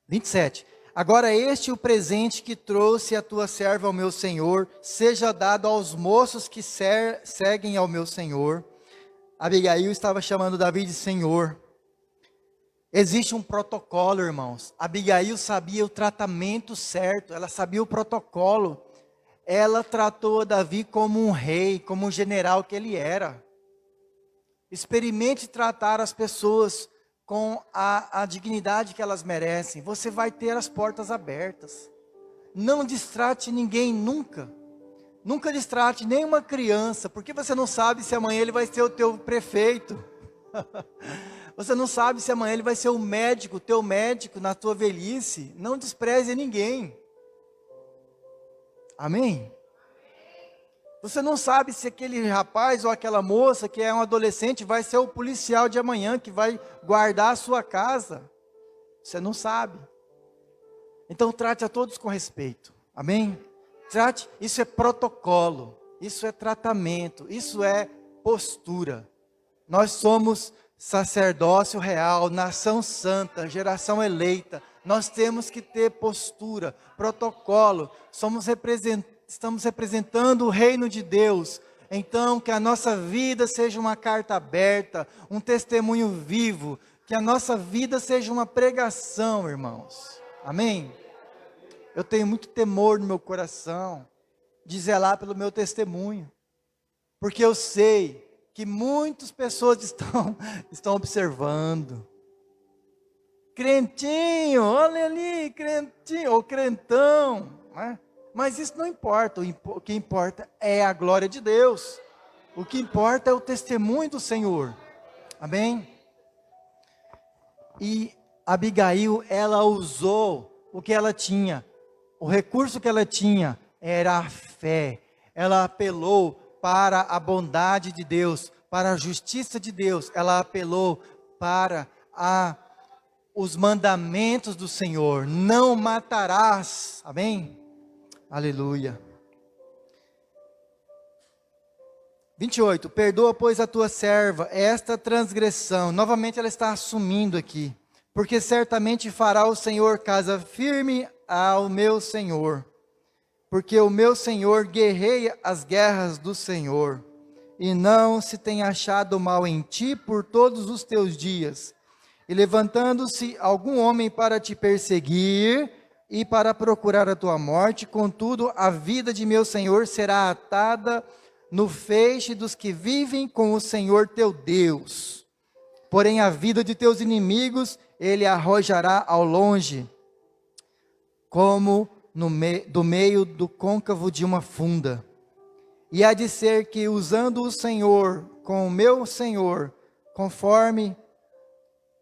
27, agora este o presente que trouxe a tua serva ao meu Senhor, seja dado aos moços que seguem ao meu Senhor. Abigail estava chamando Davi de Senhor. Existe um protocolo, irmãos. Abigail sabia o tratamento certo, ela sabia o protocolo. Ela tratou Davi como um rei, como um general que ele era. Experimente tratar as pessoas com a dignidade que elas merecem. Você vai ter as portas abertas. Não distrate ninguém nunca. Nunca distrate nenhuma criança, porque você não sabe se amanhã ele vai ser o teu prefeito. Você não sabe se amanhã ele vai ser o médico, teu médico na tua velhice. Não despreze ninguém. Amém? Você não sabe se aquele rapaz ou aquela moça que é um adolescente vai ser o policial de amanhã que vai guardar a sua casa. Você não sabe. Então trate a todos com respeito. Amém? Trate, isso é protocolo, isso é tratamento, isso é postura. Nós somos sacerdócio real, nação santa, geração eleita. Nós temos que ter postura, protocolo. Estamos representando o reino de Deus. Então, que a nossa vida seja uma carta aberta, um testemunho vivo. Que a nossa vida seja uma pregação, irmãos. Amém? Eu tenho muito temor no meu coração de zelar pelo meu testemunho. Porque eu sei que muitas pessoas estão observando. Crentinho, olha ali, crentinho, ou crentão. Né? Mas isso não importa, o que importa é a glória de Deus. O que importa é o testemunho do Senhor. Amém? E Abigail, ela usou o que ela tinha. O recurso que ela tinha era a fé. Ela apelou para a bondade de Deus, para a justiça de Deus. Ela apelou para os mandamentos do Senhor. Não matarás. Amém? Aleluia. 28. Perdoa, pois, a tua serva esta transgressão. Novamente ela está assumindo aqui. Porque certamente fará o Senhor casa firme ao meu Senhor. Porque o meu Senhor guerreia as guerras do Senhor. E não se tem achado mal em ti por todos os teus dias. E levantando-se algum homem para te perseguir e para procurar a tua morte, contudo a vida de meu Senhor será atada no feixe dos que vivem com o Senhor teu Deus. Porém a vida de teus inimigos ele arrojará ao longe, como do meio do côncavo de uma funda. E há de ser que usando o Senhor com o meu Senhor, conforme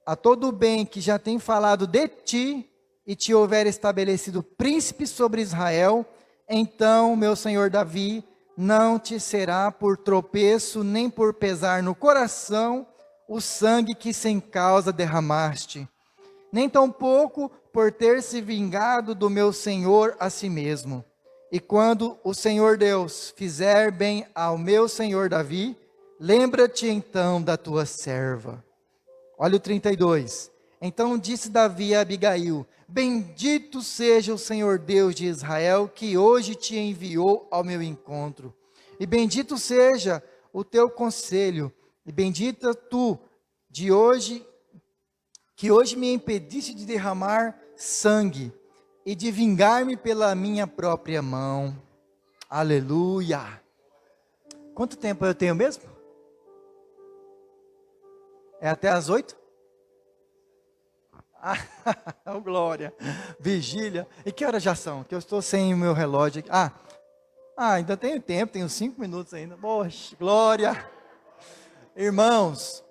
a todo o bem que já tem falado de ti, e te houver estabelecido príncipe sobre Israel, então, meu Senhor Davi, não te será por tropeço, nem por pesar no coração, o sangue que sem causa derramaste, nem tampouco por ter se vingado do meu Senhor a si mesmo. E quando o Senhor Deus fizer bem ao meu Senhor Davi, lembra-te então da tua serva. Olha o 32. Então disse Davi a Abigail: bendito seja o Senhor Deus de Israel, que hoje te enviou ao meu encontro. E bendito seja o teu conselho, e bendita tu de hoje, que hoje me impediste de derramar sangue, e de vingar-me pela minha própria mão. Aleluia. Quanto tempo eu tenho mesmo? É até às 8? Oh, glória. Vigília. E que horas já são? Que eu estou sem o meu relógio aqui. Ainda tenho tempo, tenho 5 minutos ainda. Poxa, glória. Irmãos,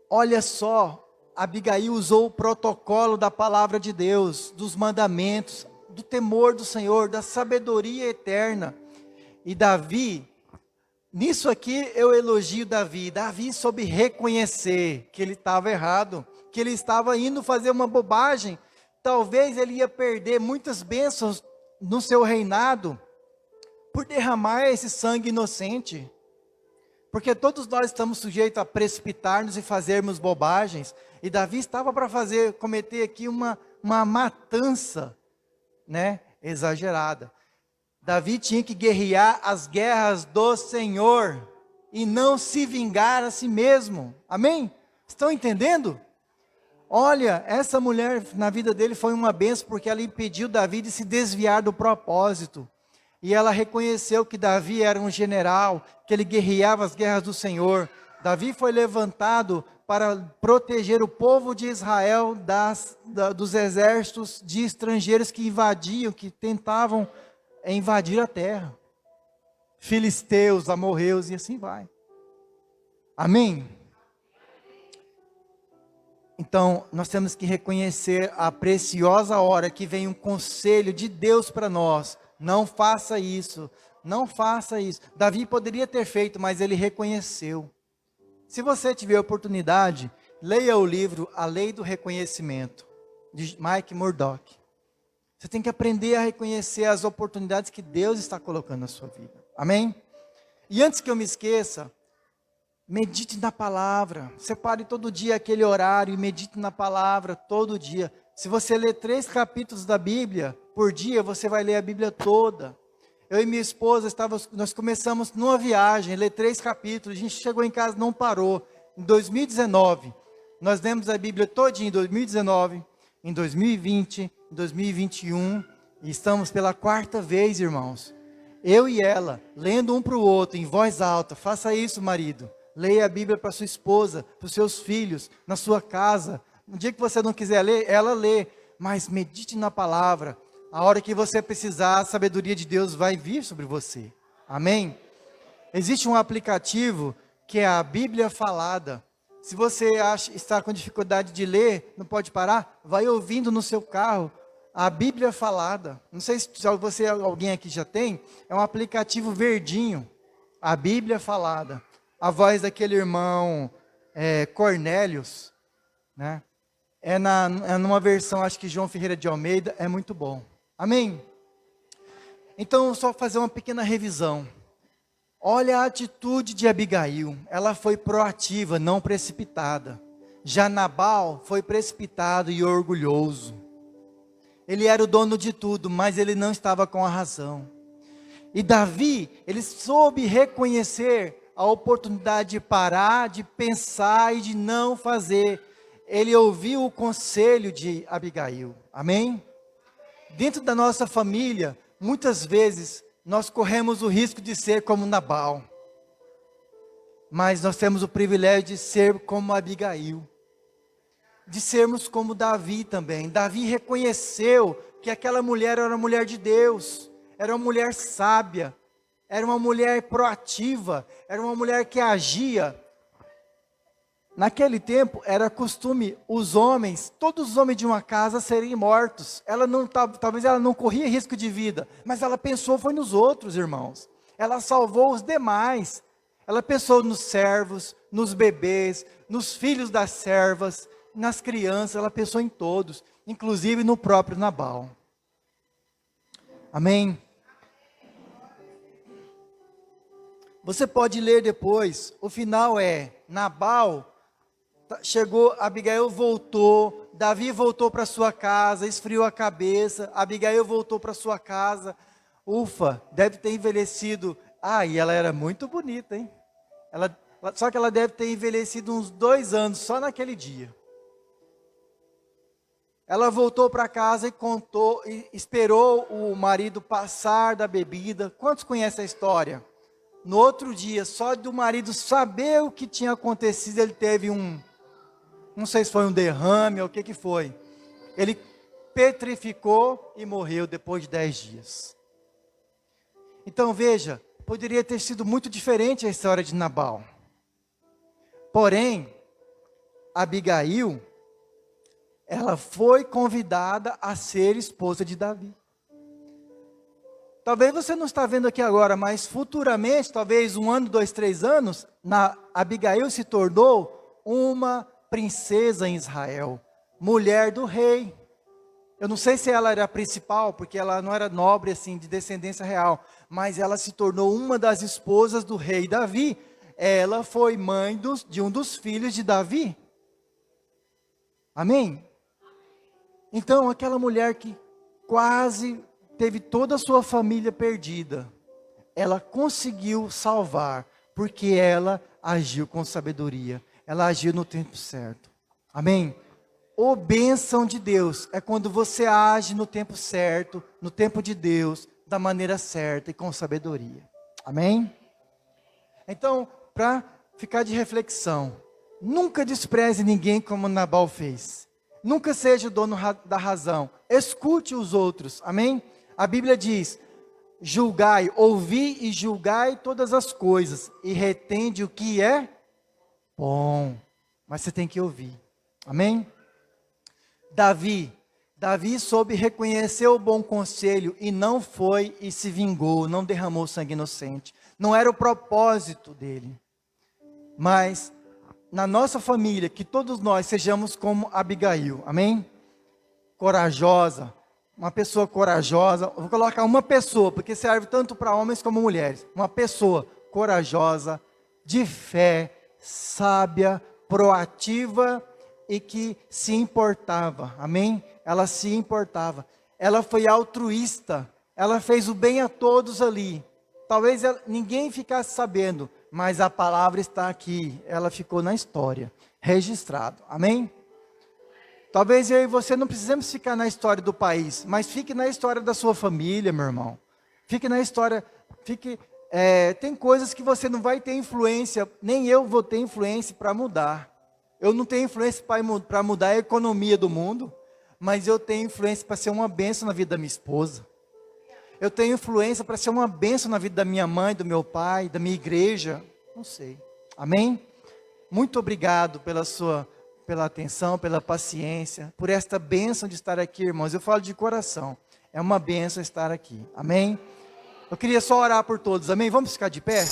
olha só, Abigail usou o protocolo da palavra de Deus, dos mandamentos, do temor do Senhor, da sabedoria eterna. E Davi, nisso aqui eu elogio Davi. Davi soube reconhecer que ele estava errado, que ele estava indo fazer uma bobagem. Talvez ele ia perder muitas bênçãos no seu reinado por derramar esse sangue inocente. Porque todos nós estamos sujeitos a precipitar-nos e fazermos bobagens. E Davi estava para cometer aqui uma matança, né, exagerada. Davi tinha que guerrear as guerras do Senhor e não se vingar a si mesmo. Amém? Estão entendendo? Olha, essa mulher na vida dele foi uma bênção porque ela impediu Davi de se desviar do propósito. E ela reconheceu que Davi era um general, que ele guerreava as guerras do Senhor. Davi foi levantado para proteger o povo de Israel dos exércitos de estrangeiros que invadiam, que tentavam invadir a terra. Filisteus, amorreus e assim vai. Amém? Então, nós temos que reconhecer a preciosa hora que vem um conselho de Deus para nós. Não faça isso, não faça isso. Davi poderia ter feito, mas ele reconheceu. Se você tiver oportunidade, leia o livro A Lei do Reconhecimento, de Mike Murdock. Você tem que aprender a reconhecer as oportunidades que Deus está colocando na sua vida. Amém? E antes que eu me esqueça, medite na palavra. Separe todo dia aquele horário e medite na palavra todo dia. Se você ler 3 capítulos da Bíblia por dia, você vai ler a Bíblia toda. Eu e minha esposa, nós começamos numa viagem, ler 3 capítulos. A gente chegou em casa, não parou. Em 2019, nós lemos a Bíblia todinha em 2019, em 2020, em 2021. E estamos pela 4ª vez, irmãos. Eu e ela, lendo um para o outro, em voz alta. Faça isso, marido. Leia a Bíblia para sua esposa, para os seus filhos, na sua casa. No dia que você não quiser ler, ela lê. Mas medite na palavra. A hora que você precisar, a sabedoria de Deus vai vir sobre você. Amém? Existe um aplicativo que é a Bíblia Falada. Se você está com dificuldade de ler, não pode parar, vai ouvindo no seu carro a Bíblia Falada. Não sei se alguém aqui já tem. É um aplicativo verdinho. A Bíblia Falada. A voz daquele irmão Cornélios, né? É numa versão, acho que João Ferreira de Almeida, é muito bom. Amém? Então, só fazer uma pequena revisão. Olha a atitude de Abigail. Ela foi proativa, não precipitada. Já Nabal foi precipitado e orgulhoso. Ele era o dono de tudo, mas ele não estava com a razão. E Davi, ele soube reconhecer a oportunidade de parar, de pensar e de não fazer. Ele ouviu o conselho de Abigail. Amém? Dentro da nossa família, muitas vezes, nós corremos o risco de ser como Nabal. Mas nós temos o privilégio de ser como Abigail. De sermos como Davi também. Davi reconheceu que aquela mulher era uma mulher de Deus. Era uma mulher sábia. Era uma mulher proativa. Era uma mulher que agia. Naquele tempo, era costume os homens, todos os homens de uma casa serem mortos. Talvez ela não corria risco de vida, mas ela pensou foi nos outros, irmãos. Ela salvou os demais. Ela pensou nos servos, nos bebês, nos filhos das servas, nas crianças. Ela pensou em todos, inclusive no próprio Nabal. Amém? Você pode ler depois. O final é: Nabal chegou, Abigail voltou, Davi voltou para sua casa, esfriou a cabeça, Abigail voltou para sua casa. Ufa, deve ter envelhecido. E ela era muito bonita, hein? Só que ela deve ter envelhecido uns 2 anos, só naquele dia. Ela voltou para casa e contou, e esperou o marido passar da bebida. Quantos conhecem a história? No outro dia, só do marido saber o que tinha acontecido, ele teve não sei se foi um derrame ou o que foi. Ele petrificou e morreu depois de 10 dias. Então veja, poderia ter sido muito diferente a história de Nabal. Porém, Abigail, ela foi convidada a ser esposa de Davi. Talvez você não está vendo aqui agora, mas futuramente, talvez 1 ano, 2, 3 anos, Abigail se tornou uma princesa em Israel, mulher do rei. Eu não sei se ela era a principal, porque ela não era nobre assim, de descendência real, mas ela se tornou uma das esposas do rei Davi. Ela foi mãe de um dos filhos de Davi. Amém? Então, aquela mulher que quase teve toda a sua família perdida, ela conseguiu salvar, porque ela agiu com sabedoria. Ela agiu no tempo certo. Amém? O bênção de Deus é quando você age no tempo certo, no tempo de Deus, da maneira certa e com sabedoria. Amém? Então, para ficar de reflexão, nunca despreze ninguém como Nabal fez. Nunca seja o dono da razão. Escute os outros. Amém? A Bíblia diz: julgai, ouvi e julgai todas as coisas, e retende o que é bom. Mas você tem que ouvir. Amém? Davi soube reconhecer o bom conselho e não foi e se vingou, não derramou sangue inocente. Não era o propósito dele. Mas na nossa família, que todos nós sejamos como Abigail, amém? Corajosa, uma pessoa corajosa. Eu vou colocar uma pessoa, porque serve tanto para homens como mulheres. Uma pessoa corajosa, de fé, sábia, proativa e que se importava, amém? Ela se importava, ela foi altruísta, ela fez o bem a todos ali. Talvez ninguém ficasse sabendo, mas a palavra está aqui, ela ficou na história, registrado, amém? Talvez eu e você não precisemos ficar na história do país, mas fique na história da sua família, meu irmão. Fique na história, tem coisas que você não vai ter influência, nem eu vou ter influência para mudar. Eu não tenho influência para mudar a economia do mundo, mas eu tenho influência para ser uma bênção na vida da minha esposa. Eu tenho influência para ser uma bênção na vida da minha mãe, do meu pai, da minha igreja. Não sei. Amém? Muito obrigado pela atenção, pela paciência, por esta bênção de estar aqui, irmãos. Eu falo de coração. É uma bênção estar aqui. Amém? Eu queria só orar por todos. Amém? Vamos ficar de pé?